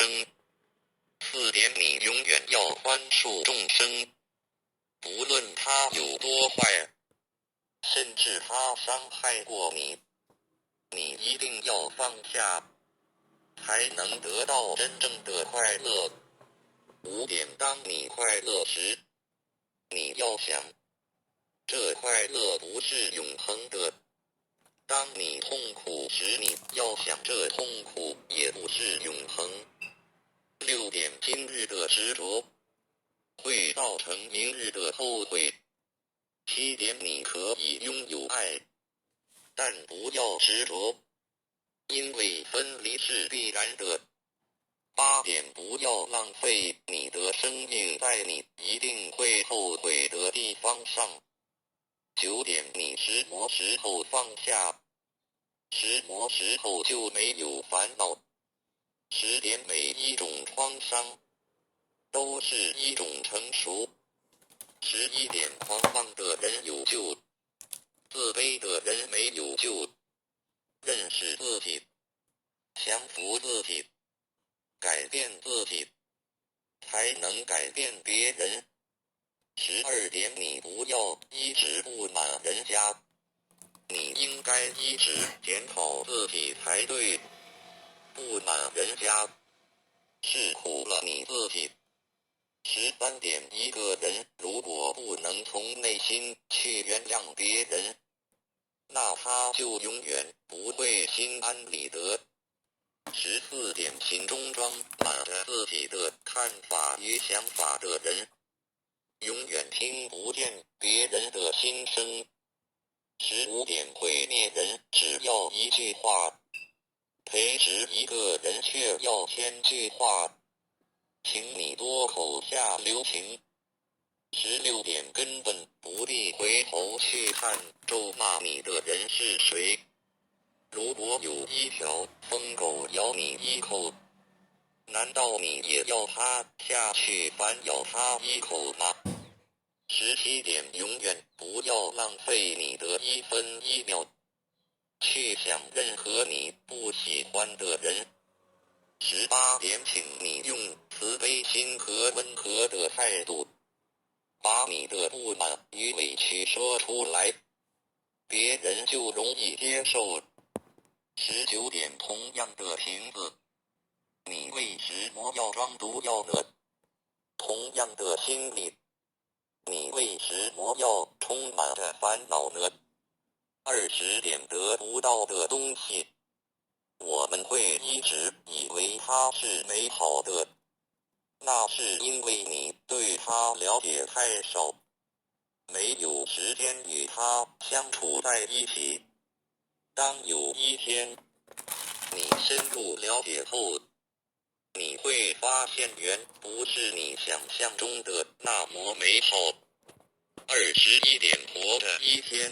生。4点，你永远要宽恕众生，不论他有多坏，甚至他伤害过你，你一定要放下，才能得到真正的快乐。5点，当你快乐时，你要想，这快乐不是永恒的。当你痛苦时，你要想，这痛苦也不是永恒。6点，今日的执着会造成明日的后悔。7点，你可以拥有爱，但不要执着，因为分离是必然的。8点，不要浪费你的生命在你一定会后悔的地方上。9点，你执魔时候放下，执魔时候就没有烦恼。10点，每一种创伤都是一种成熟。11点，狂妄的人有救，自卑的人没有救。认识自己，降服自己，改变自己，才能改变别人。12点，你不要一直不满人家，你应该一直检讨自己才对。不满人家，是苦了你自己。13点，一个人如果不能从内心去原谅别人，那他就永远不会心安理得。14点，心中装满着自己的看法与想法的人，永远听不见别人的心声。15点，毁灭人只要一句话，培植一个人却要1000句话，请你多口下留情。16点，根本不必回头去看咒骂你的人是谁。如果有一条疯狗咬你一口，难道你也要它下去反咬它一口吗？17点，永远不要浪费你的1分1秒去想任何你不喜欢的人。18点，请你用慈悲心和温和的态度，把你的不满与委屈说出来，别人就容易接受。19点，同样的瓶子，你为什么要装毒药呢？同样的心理，你为什么要充满着烦恼呢？20点，得不到的东西，我们会一直以为它是美好的，那是因为你对它了解太少，没有时间与它相处在一起。当有一天你深入了解后，你会发现原不是你想象中的那么美好。21点，活着一天